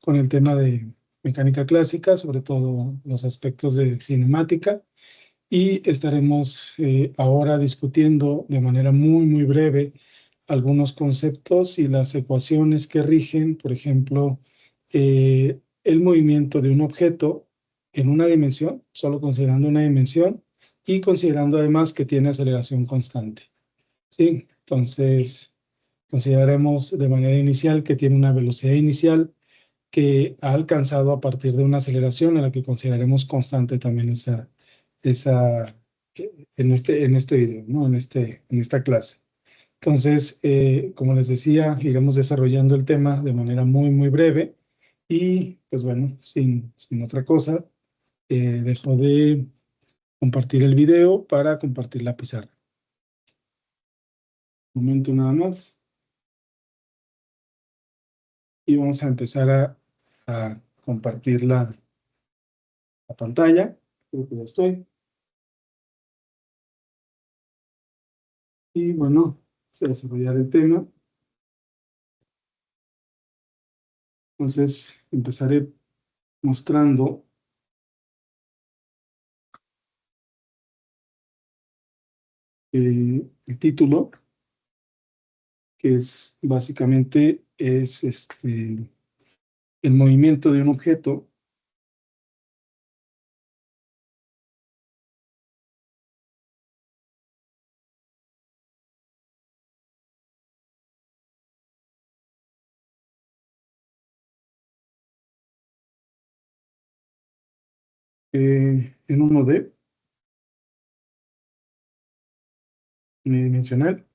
con el tema de mecánica clásica, sobre todo los aspectos de cinemática, y estaremos ahora discutiendo de manera muy breve algunos conceptos y las ecuaciones que rigen, por ejemplo, el movimiento de un objeto en una dimensión, solo considerando una dimensión, y considerando además que tiene aceleración constante. ¿Sí? Entonces, consideraremos de manera inicial que tiene una velocidad inicial que ha alcanzado a partir de una aceleración a la que consideraremos constante también esa en este video, ¿no? En esta clase. Entonces, como les decía, iremos desarrollando el tema de manera muy breve y, pues bueno, sin otra cosa, dejo de compartir el video para compartir la pizarra. Un momento nada más. Y vamos a empezar a compartir la pantalla. Creo que ya estoy. Y bueno, vamos a desarrollar el tema. Entonces, empezaré mostrando el título, que es básicamente el movimiento de un objeto en 1D unidimensional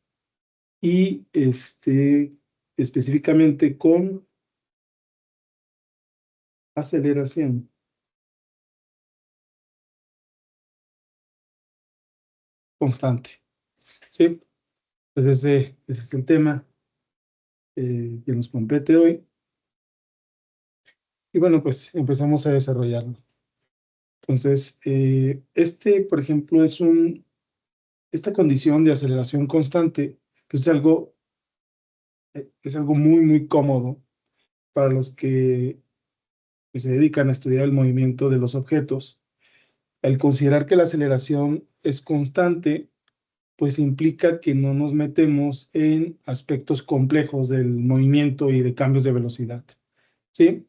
y específicamente con aceleración constante. ¿Sí? Pues ese es el tema que nos compete hoy. Y bueno, pues empezamos a desarrollarlo. Entonces, por ejemplo, esta condición de aceleración constante, pues es algo muy cómodo para los que pues, se dedican a estudiar el movimiento de los objetos. El considerar que la aceleración es constante, pues implica que no nos metemos en aspectos complejos del movimiento y de cambios de velocidad, ¿sí?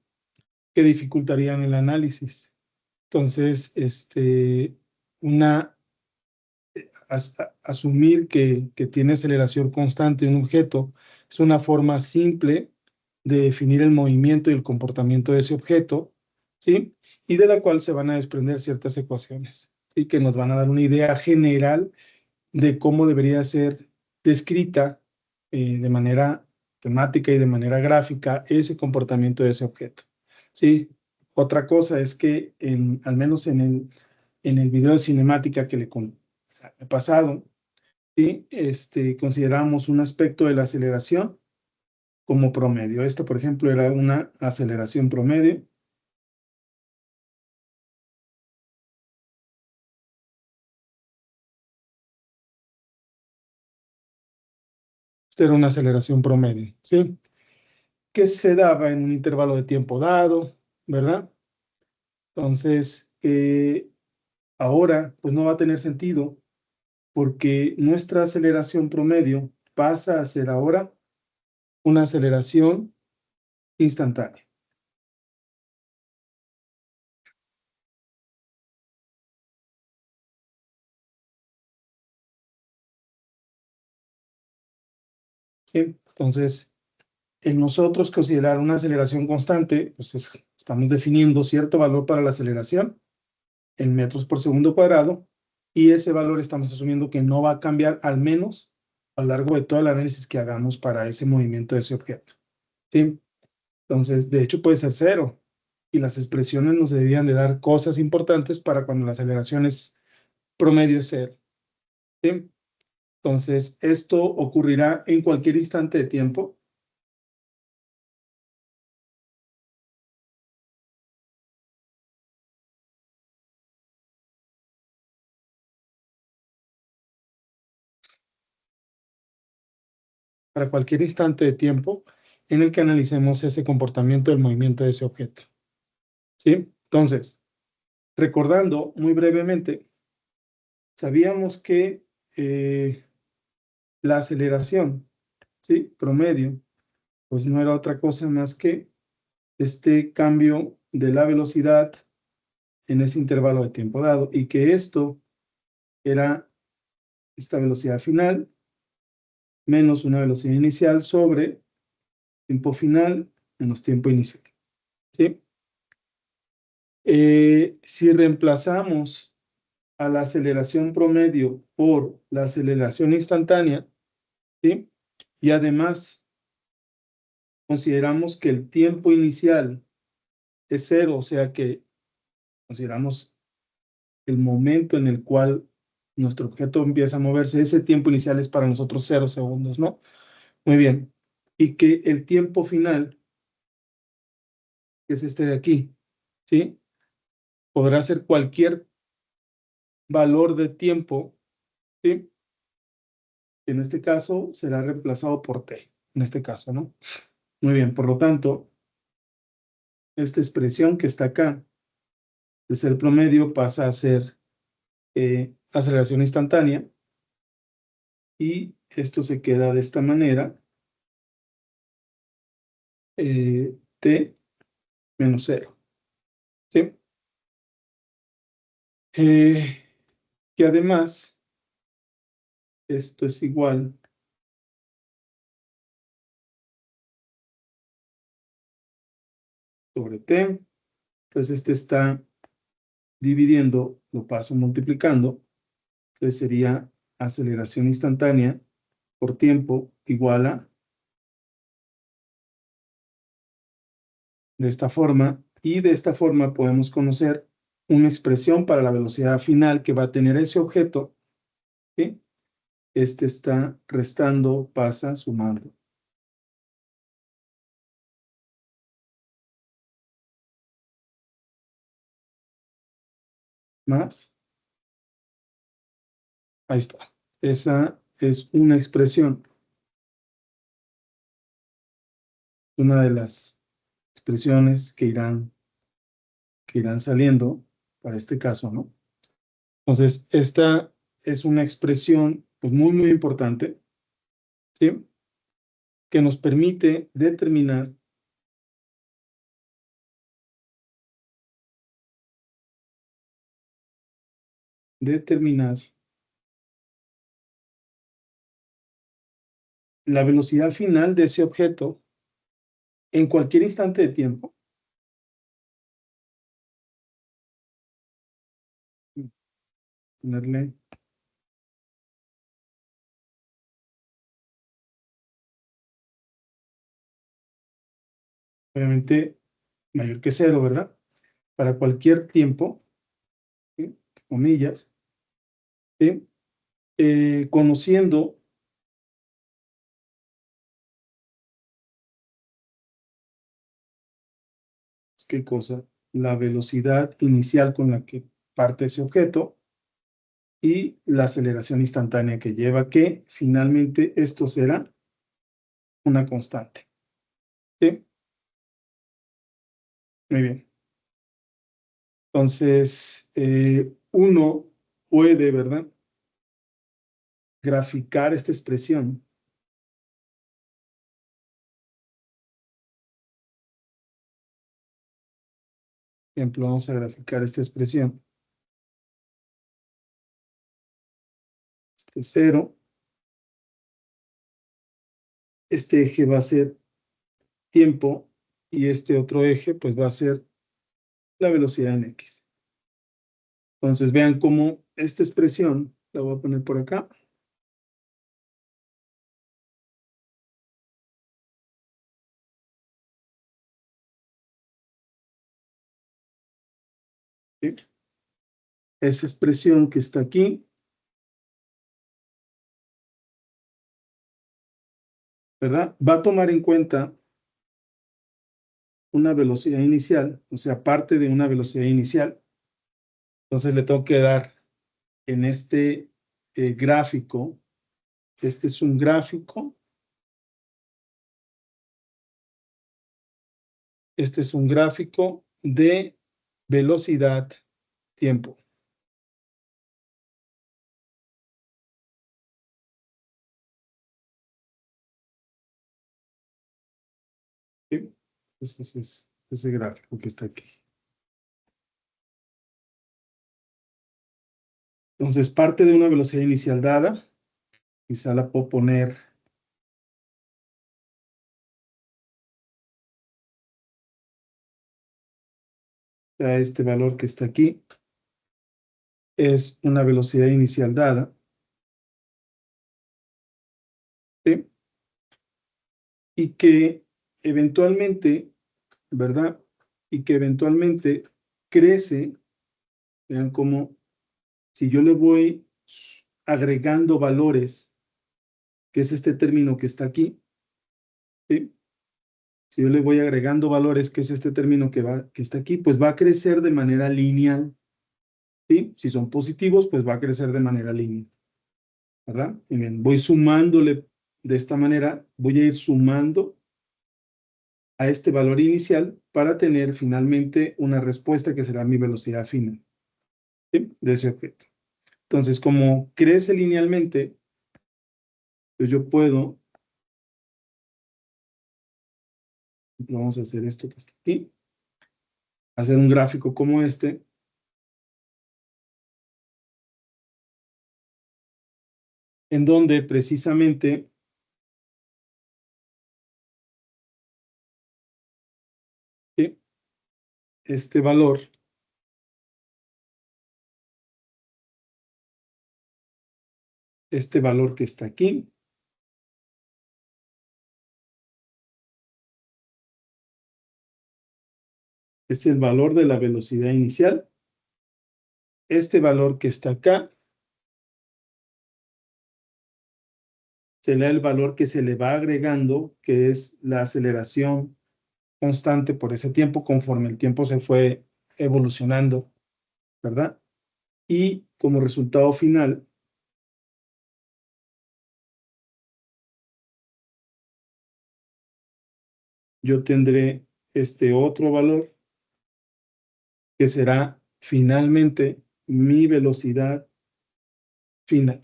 Que dificultarían el análisis. Entonces, una asumir que tiene aceleración constante un objeto es una forma simple de definir el movimiento y el comportamiento de ese objeto, ¿sí? Y de la cual se van a desprender ciertas ecuaciones, ¿sí? Que nos van a dar una idea general de cómo debería ser descrita de manera temática y de manera gráfica ese comportamiento de ese objeto, ¿sí? Otra cosa es que al menos en el video de cinemática que le he pasado, ¿sí? Consideramos un aspecto de la aceleración como promedio. Esto, por ejemplo, era una aceleración promedio. Esta era una aceleración promedio, ¿sí? Que se daba en un intervalo de tiempo dado, ¿verdad? Entonces, ahora, pues no va a tener sentido porque nuestra aceleración promedio pasa a ser ahora una aceleración instantánea. ¿Sí? Entonces, en nosotros considerar una aceleración constante, pues estamos definiendo cierto valor para la aceleración en metros por segundo cuadrado y ese valor estamos asumiendo que no va a cambiar al menos a lo largo de todo el análisis que hagamos para ese movimiento de ese objeto. ¿Sí? Entonces, de hecho puede ser cero y las expresiones nos debían de dar cosas importantes para cuando la aceleración es promedio es cero. ¿Sí? Entonces, esto ocurrirá en cualquier instante de tiempo. Para cualquier instante de tiempo en el que analicemos ese comportamiento del movimiento de ese objeto. ¿Sí? Entonces, recordando muy brevemente, sabíamos que la aceleración, ¿sí? Promedio, pues no era otra cosa más que este cambio de la velocidad en ese intervalo de tiempo dado, y que esto era esta velocidad final menos una velocidad inicial sobre tiempo final menos tiempo inicial. ¿Sí? Si reemplazamos a la aceleración promedio por la aceleración instantánea, ¿sí? Y además consideramos que el tiempo inicial es cero, o sea que consideramos el momento en el cual nuestro objeto empieza a moverse, ese tiempo inicial es para nosotros 0 segundos, ¿no? Muy bien. Y que el tiempo final, que es este de aquí, ¿sí? Podrá ser cualquier valor de tiempo, ¿sí? En este caso será reemplazado por t, en este caso, ¿no? Muy bien, por lo tanto, esta expresión que está acá, de ser promedio, pasa a ser aceleración instantánea, y esto se queda de esta manera, t menos 0, ¿sí? Que además, esto es igual sobre t, entonces este está dividiendo, lo paso multiplicando, entonces sería aceleración instantánea por tiempo igual a, de esta forma, y de esta forma podemos conocer una expresión para la velocidad final que va a tener ese objeto, ¿sí? Este está restando, pasa, sumando. Más. Ahí está. Esa es una expresión, una de las expresiones que irán saliendo para este caso, ¿no? Entonces, esta es una expresión pues, muy, muy importante, ¿sí? Que nos permite determinar la velocidad final de ese objeto en cualquier instante de tiempo. Ponerle obviamente mayor que 0, ¿verdad? Para cualquier tiempo, ¿sí? Comillas, ¿sí? Conociendo ¿qué cosa? La velocidad inicial con la que parte ese objeto y la aceleración instantánea que lleva, que finalmente esto será una constante. ¿Sí? Muy bien. Entonces, uno puede, ¿verdad? Graficar esta expresión. Por ejemplo, vamos a graficar esta expresión. Este 0. Este eje va a ser tiempo y este otro eje pues va a ser la velocidad en x. Entonces vean cómo esta expresión, la voy a poner por acá. ¿Sí? Esa expresión que está aquí, ¿verdad? Va a tomar en cuenta una velocidad inicial, o sea, parte de una velocidad inicial. Entonces le tengo que dar en este gráfico, este es un gráfico Este es un gráfico de velocidad-tiempo. ¿Sí? Este es ese gráfico que está aquí. Entonces, parte de una velocidad inicial dada, quizá la puedo poner a este valor que está aquí, es una velocidad inicial dada, ¿sí? Y que eventualmente, ¿verdad? Y que eventualmente crece, vean cómo si yo le voy agregando valores, que es este término que está aquí, ¿sí? Si yo le voy agregando valores, que es este término que está aquí, pues va a crecer de manera lineal, ¿sí? Si son positivos, pues va a crecer de manera lineal, ¿verdad? Y bien, voy sumándole de esta manera, voy a ir sumando a este valor inicial para tener finalmente una respuesta que será mi velocidad final, ¿sí? De ese objeto. Entonces, como crece linealmente, pues yo puedo, vamos a hacer esto que está aquí, hacer un gráfico como este, en donde precisamente ¿sí? Este valor que está aquí, es el valor de la velocidad inicial. Este valor que está acá será el valor que se le va agregando, que es la aceleración constante por ese tiempo, conforme el tiempo se fue evolucionando, ¿verdad? Y como resultado final, yo tendré este otro valor, que será finalmente mi velocidad final,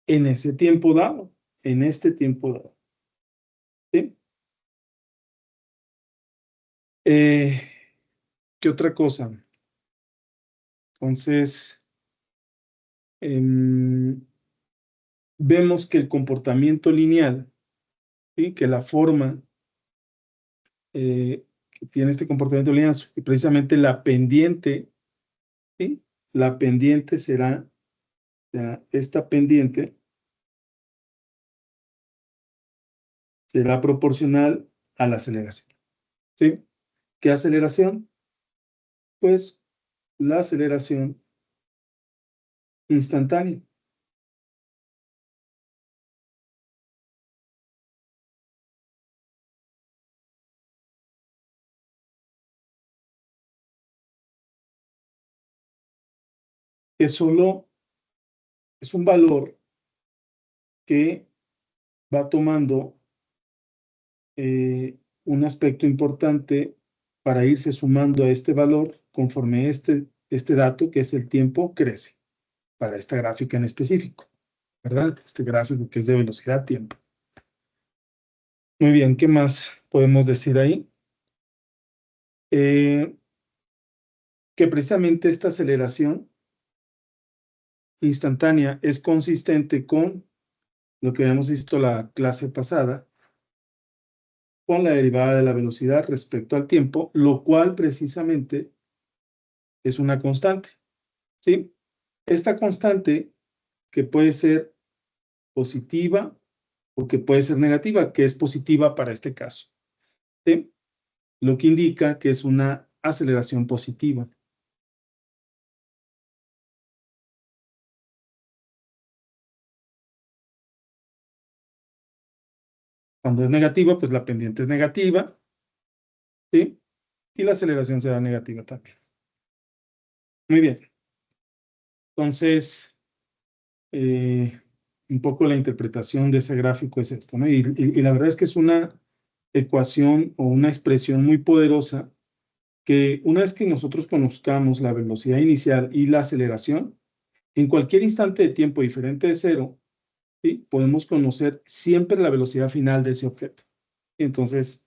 en ese tiempo dado, en este tiempo dado, ¿sí? ¿Qué otra cosa? Entonces, vemos que el comportamiento lineal, ¿sí? Que la forma que tiene este comportamiento lineal, y precisamente la pendiente, ¿sí? La pendiente será, esta pendiente será proporcional a la aceleración, ¿sí? ¿Qué aceleración? Pues la aceleración instantánea. Que solo es un valor que va tomando un aspecto importante para irse sumando a este valor conforme este dato, que es el tiempo, crece para esta gráfica en específico, ¿verdad? Este gráfico que es de velocidad-tiempo. Muy bien, ¿qué más podemos decir ahí? Que precisamente esta aceleración instantánea es consistente con lo que habíamos visto la clase pasada, con la derivada de la velocidad respecto al tiempo, lo cual precisamente es una constante, ¿sí? Esta constante que puede ser positiva o que puede ser negativa, que es positiva para este caso, ¿sí? Lo que indica que es una aceleración positiva. Cuando es negativa, pues la pendiente es negativa, ¿sí? Y la aceleración será negativa también. Muy bien. Entonces, un poco la interpretación de ese gráfico es esto, ¿no? Y la verdad es que es una ecuación o una expresión muy poderosa que una vez que nosotros conozcamos la velocidad inicial y la aceleración, en cualquier instante de tiempo diferente de cero, ¿sí?, podemos conocer siempre la velocidad final de ese objeto. Entonces,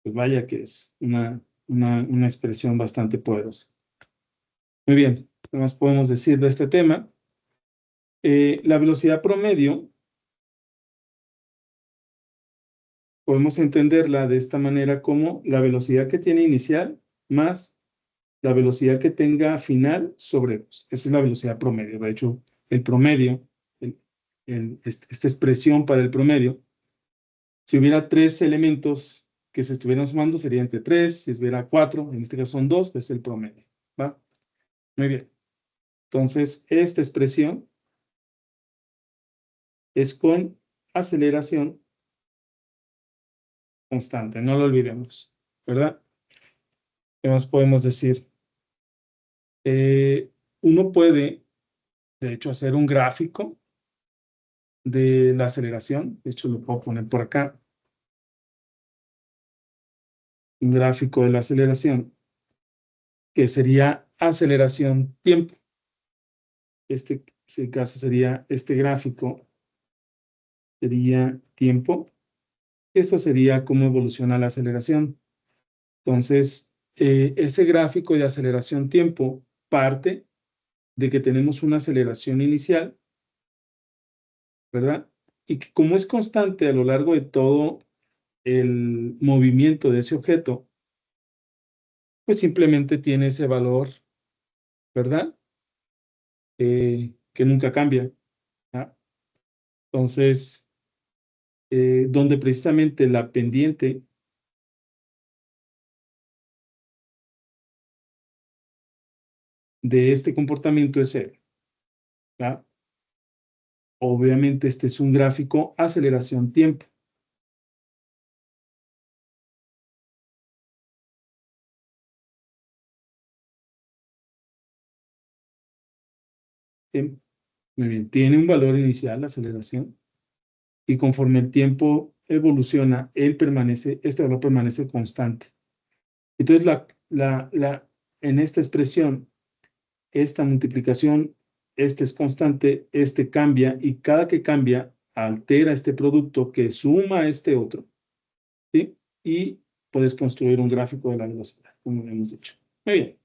pues vaya que es una expresión bastante poderosa. Muy bien, ¿qué más podemos decir de este tema? La velocidad promedio podemos entenderla de esta manera como la velocidad que tiene inicial más la velocidad que tenga final sobre 2. Esa es la velocidad promedio. De hecho, el promedio, esta expresión para el promedio, si hubiera 3 elementos que se estuvieran sumando, sería entre 3. Si hubiera 4, en este caso son 2, pues el promedio. ¿Va? Muy bien. Entonces, esta expresión es con aceleración constante. No lo olvidemos, ¿verdad? ¿Qué más podemos decir? Uno puede, de hecho, hacer un gráfico de la aceleración. De hecho, lo puedo poner por acá. Un gráfico de la aceleración, que sería aceleración tiempo. Este caso sería este gráfico, sería tiempo. Esto sería cómo evoluciona la aceleración. Entonces, ese gráfico de aceleración tiempo parte de que tenemos una aceleración inicial, ¿verdad? Y que como es constante a lo largo de todo el movimiento de ese objeto, pues simplemente tiene ese valor, ¿verdad? Que nunca cambia, ¿ah? Entonces, donde precisamente la pendiente de este comportamiento es cero, ¿ah? Obviamente este es un gráfico aceleración-tiempo. Muy bien, tiene un valor inicial la aceleración y conforme el tiempo evoluciona, este valor permanece constante. Entonces, en esta expresión, esta multiplicación, este es constante, este cambia, y cada que cambia, altera este producto que suma a este otro, ¿sí? Y puedes construir un gráfico de la velocidad, como hemos dicho. Muy bien.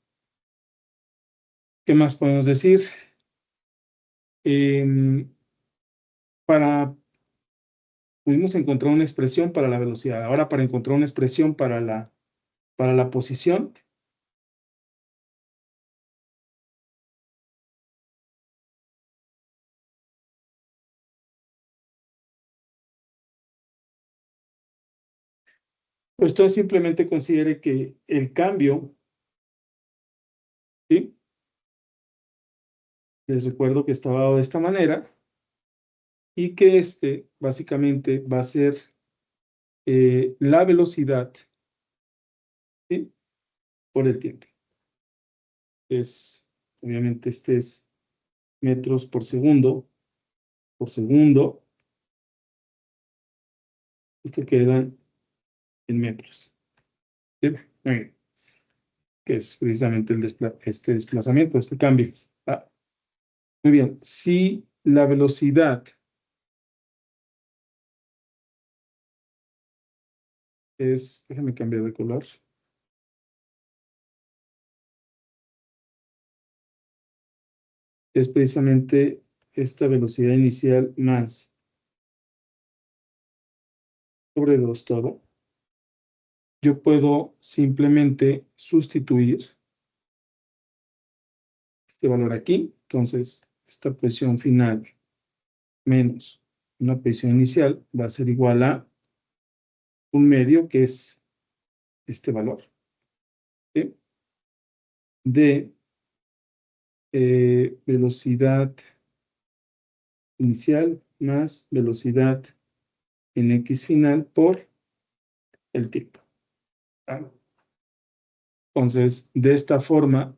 ¿Qué más podemos decir? Pudimos encontrar una expresión para la velocidad. Ahora, para encontrar una expresión para la posición, pues entonces simplemente considere que el cambio, ¿sí?, les recuerdo que estaba dado de esta manera, y que este básicamente va a ser la velocidad, ¿sí?, por el tiempo. Obviamente este es metros por segundo, esto queda en metros, ¿sí? Muy bien. Que es precisamente este desplazamiento, este cambio. Ah, muy bien, si la velocidad es, déjame cambiar de color, es precisamente esta velocidad inicial más sobre 2 todo, yo puedo simplemente sustituir este valor aquí. Entonces, esta posición final menos una posición inicial va a ser igual a un medio, que es este valor, ¿sí?, de velocidad inicial más velocidad en X final por el tiempo. ¿Ah? Entonces, de esta forma,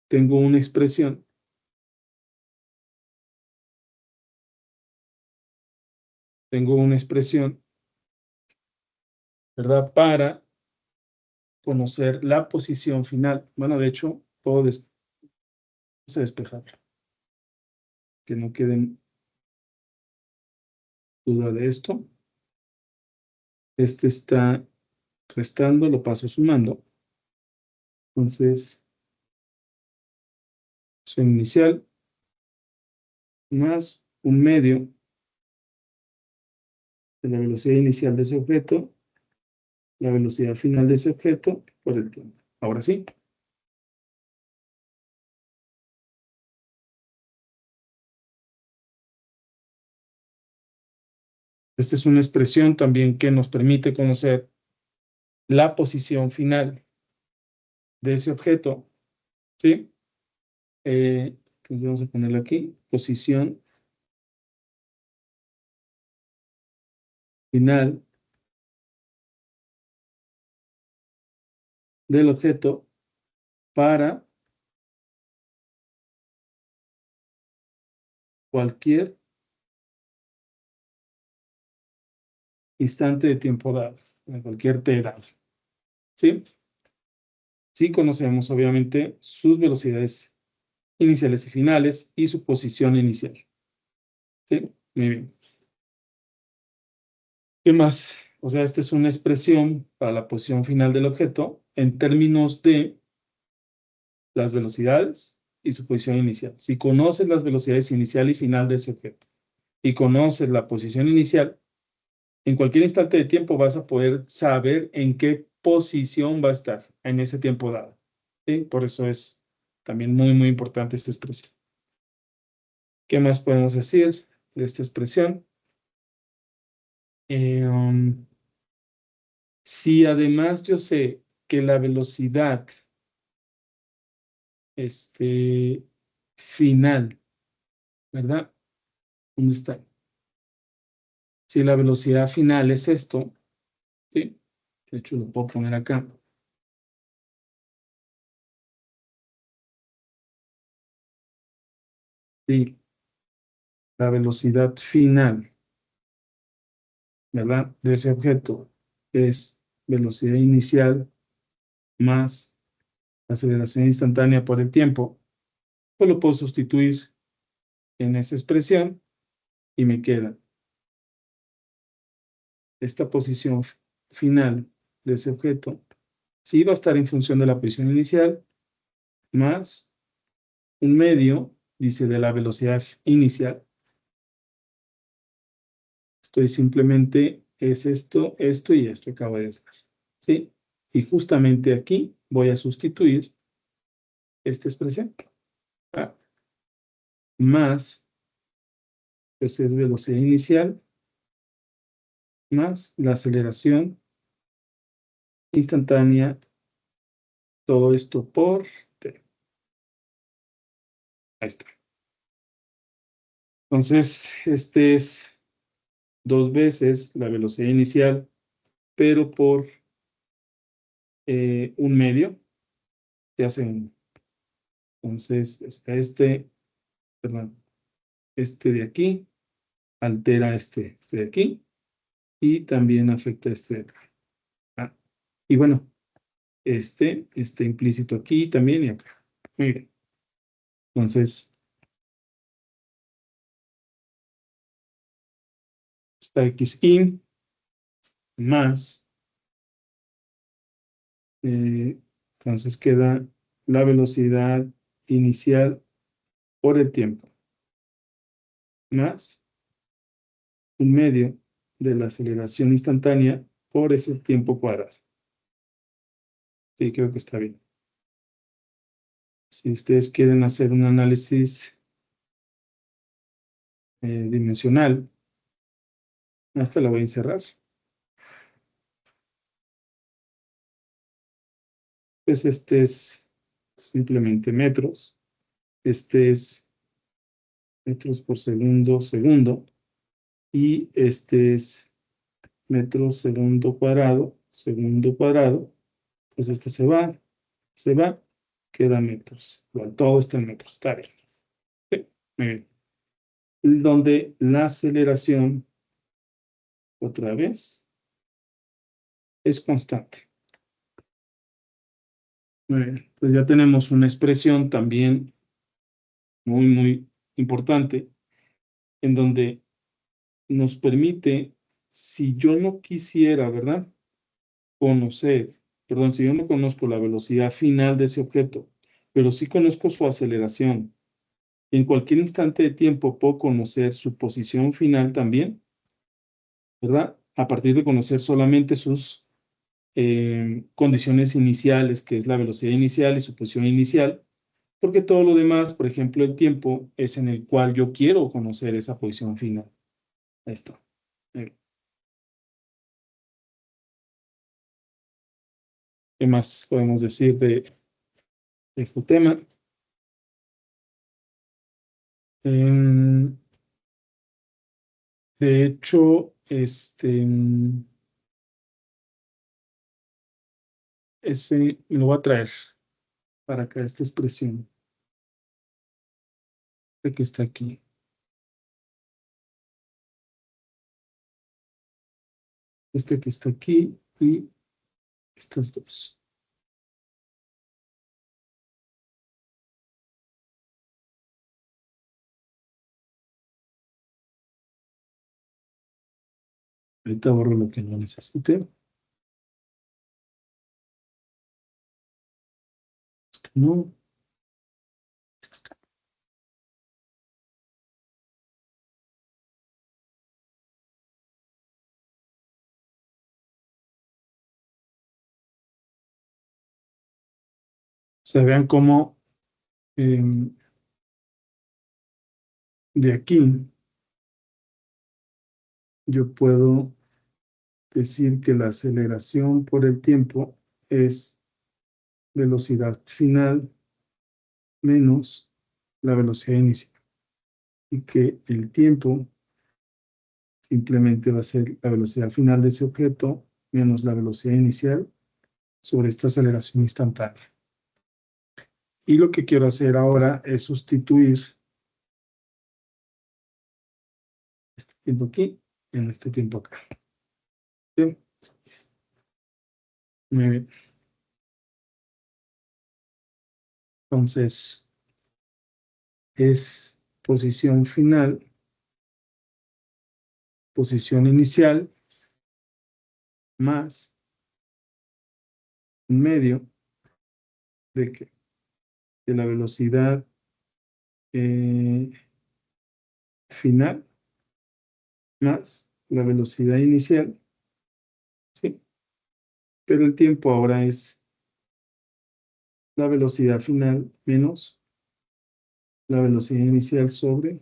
tengo una expresión ¿verdad? Para conocer la posición final. Bueno, de hecho, puedo despejar. Que no quede duda de esto. Este está restando, lo paso sumando. Entonces, su inicial más un medio de la velocidad inicial de ese objeto, la velocidad final de ese objeto por el tiempo. Ahora sí. Esta es una expresión también que nos permite conocer la posición final de ese objeto, ¿sí? Entonces vamos a ponerlo aquí, posición final del objeto para cualquier instante de tiempo dado, en cualquier t dado, ¿sí? Sí conocemos, obviamente, sus velocidades iniciales y finales y su posición inicial, ¿sí? Muy bien. ¿Qué más? O sea, esta es una expresión para la posición final del objeto en términos de las velocidades y su posición inicial. Si conoces las velocidades inicial y final de ese objeto y conoces la posición inicial, en cualquier instante de tiempo vas a poder saber en qué posición va a estar en ese tiempo dado, ¿sí? Por eso es también muy, muy importante esta expresión. ¿Qué más podemos decir de esta expresión? Si además yo sé que la velocidad final, ¿verdad? ¿Dónde está? Si la velocidad final es esto, ¿sí? De hecho, lo puedo poner acá. Sí, la velocidad final, ¿verdad? De ese objeto es velocidad inicial más aceleración instantánea por el tiempo, pues lo puedo sustituir en esa expresión y me queda esta posición final de ese objeto. Sí va a estar en función de la posición inicial más un medio, dice, de la velocidad inicial. Estoy simplemente, es esto, esto y esto acabo de hacer, ¿sí? Y justamente aquí voy a sustituir esta expresión, ¿ah? Más, pues es velocidad inicial, más la aceleración instantánea, todo esto por t. Ahí está. Entonces, este es 2 veces la velocidad inicial, pero por un medio, se hace 1. Entonces, perdón, este de aquí altera este de aquí y también afecta este de acá. ¿Ah? Y bueno, este implícito aquí también y acá. Muy bien. Entonces, esta xi más, entonces queda la velocidad inicial por el tiempo, más un medio de la aceleración instantánea por ese tiempo cuadrado. Sí, creo que está bien. Si ustedes quieren hacer un análisis dimensional, hasta la voy a encerrar. Pues este es simplemente metros. Este es metros por segundo, segundo. Y este es metros segundo cuadrado. Pues este se va, queda metros. Igual, todo está en metros, está bien. Sí, muy bien. Donde la aceleración, otra vez, es constante. Muy bien, pues ya tenemos una expresión también muy, muy importante en donde nos permite, si yo no quisiera, ¿verdad? Conocer, perdón, si yo no conozco la velocidad final de ese objeto, pero sí conozco su aceleración, en cualquier instante de tiempo puedo conocer su posición final también, ¿verdad? A partir de conocer solamente sus condiciones iniciales, que es la velocidad inicial y su posición inicial, porque todo lo demás, por ejemplo, el tiempo, es en el cual yo quiero conocer esa posición final. Ahí está. ¿Qué más podemos decir de este tema? Em, de hecho, ese lo voy a traer para acá, esta expresión, de que está aquí. Este que está aquí y estas dos. Ahorita borro lo que no necesite. Esto no. Se vean cómo de aquí yo puedo decir que la aceleración por el tiempo es velocidad final menos la velocidad inicial. Y que el tiempo simplemente va a ser la velocidad final de ese objeto menos la velocidad inicial sobre esta aceleración instantánea. Y lo que quiero hacer ahora es sustituir este tiempo aquí en este tiempo acá. Bien. Muy bien. Entonces, es posición final, posición inicial, más un medio de, que, de la velocidad final, más la velocidad inicial, ¿sí? Pero el tiempo ahora es la velocidad final menos la velocidad inicial sobre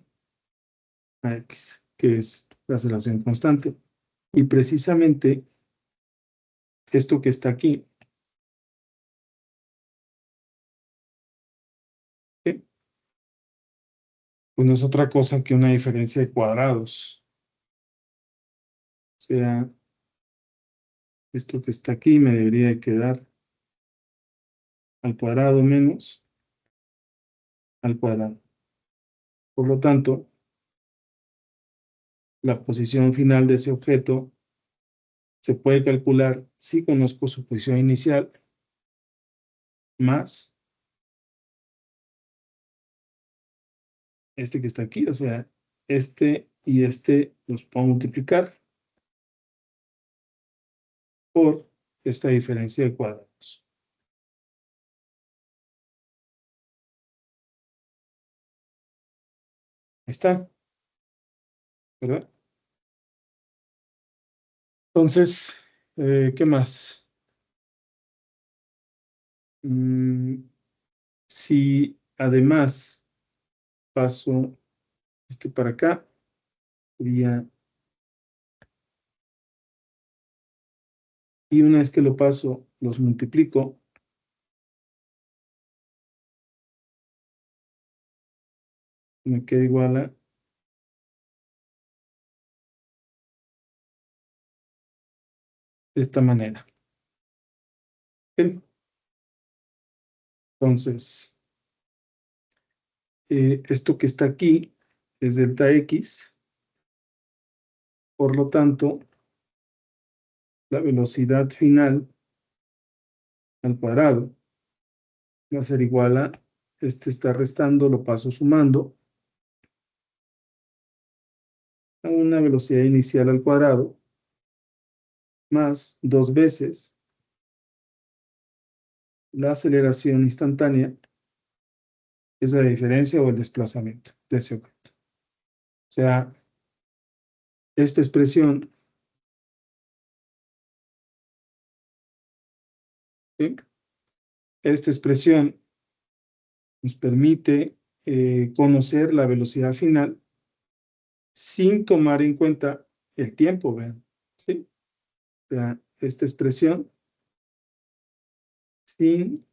AX, que es la aceleración constante. Y precisamente esto que está aquí, ¿sí? Pues no es otra cosa que una diferencia de cuadrados. O sea, esto que está aquí me debería de quedar al cuadrado menos al cuadrado. Por lo tanto, la posición final de ese objeto se puede calcular si conozco su posición inicial más este que está aquí. O sea, este y este los puedo multiplicar por esta diferencia de cuadrados. Ahí está, ¿verdad? Entonces, ¿qué más? Si además paso este para acá, sería, y una vez que lo paso, los multiplico, me queda igual a de esta manera. Bien. Entonces, esto que está aquí es delta X, por lo tanto, la velocidad final al cuadrado va a ser igual a, este está restando, lo paso sumando, a una velocidad inicial al cuadrado, más 2 veces la aceleración instantánea, es la diferencia o el desplazamiento de ese objeto. O sea, esta expresión, ¿sí? Esta expresión nos permite conocer la velocidad final sin tomar en cuenta el tiempo, ¿ven? ¿Sí? O sea, esta expresión sin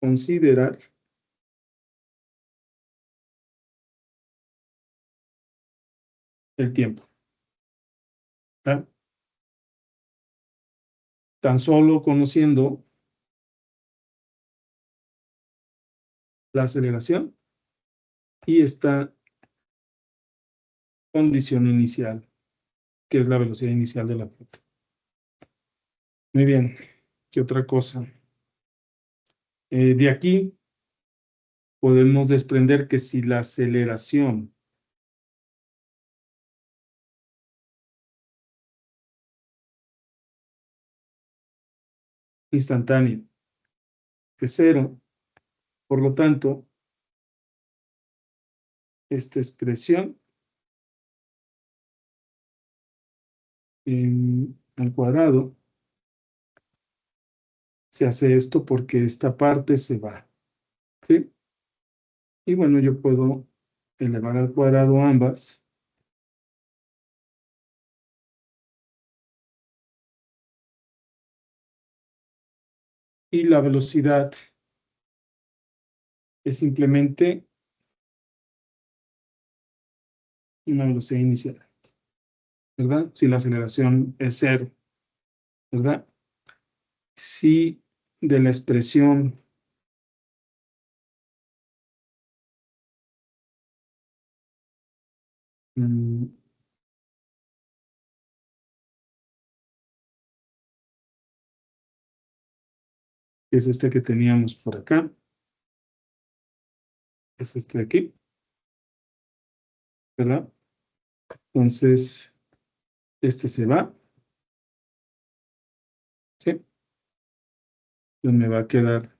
considerar el tiempo. ¿Ah? Tan solo conociendo la aceleración y esta condición inicial, que es la velocidad inicial de la objeto. Muy bien. ¿Qué otra cosa? De aquí podemos desprender que si la aceleración instantánea es 0, por lo tanto, esta expresión al cuadrado se hace esto porque esta parte se va, ¿sí? Y bueno, yo puedo elevar al cuadrado ambas. Y la velocidad es simplemente una velocidad inicial, ¿verdad? Si la aceleración es 0, ¿verdad? Si de la expresión que es este que teníamos por acá, es este de aquí, ¿verdad? Entonces, este se va, ¿sí? Entonces me va a quedar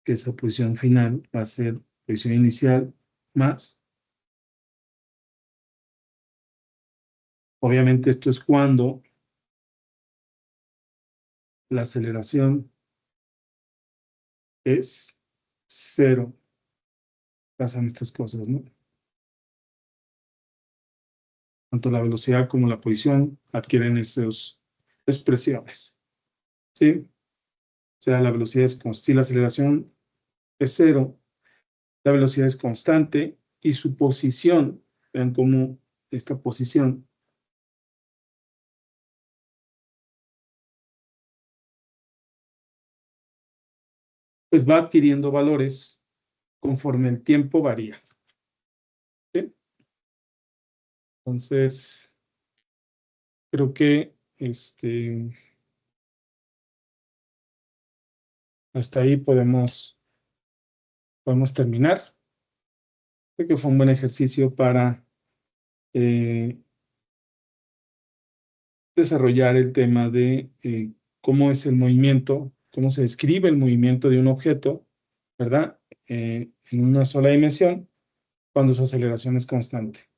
que esa posición final va a ser posición inicial más. Obviamente esto es cuando la aceleración es 0. Pasan estas cosas, ¿no? Tanto la velocidad como la posición adquieren esas expresiones, ¿sí? O sea, la velocidad es constante, si la aceleración es 0, la velocidad es constante y su posición, vean cómo esta posición pues va adquiriendo valores conforme el tiempo varía, ¿sí? Entonces, creo que hasta ahí podemos terminar. Creo que fue un buen ejercicio para desarrollar el tema de cómo es el movimiento, cómo se describe el movimiento de un objeto, ¿verdad? En una sola dimensión, cuando su aceleración es constante.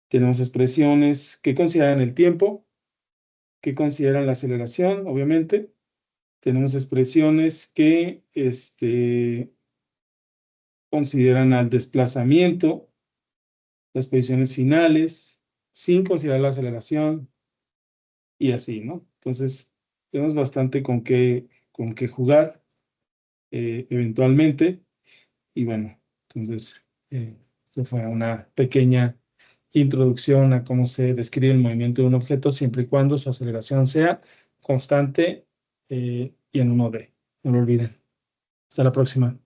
Tenemos expresiones que consideran el tiempo, que consideran la aceleración, obviamente. Tenemos expresiones que consideran al desplazamiento, las posiciones finales, sin considerar la aceleración, y así, ¿no? Entonces, tenemos bastante con qué jugar eventualmente. Y bueno, entonces, esto fue una pequeña introducción a cómo se describe el movimiento de un objeto siempre y cuando su aceleración sea constante y en 1D. No lo olviden. Hasta la próxima.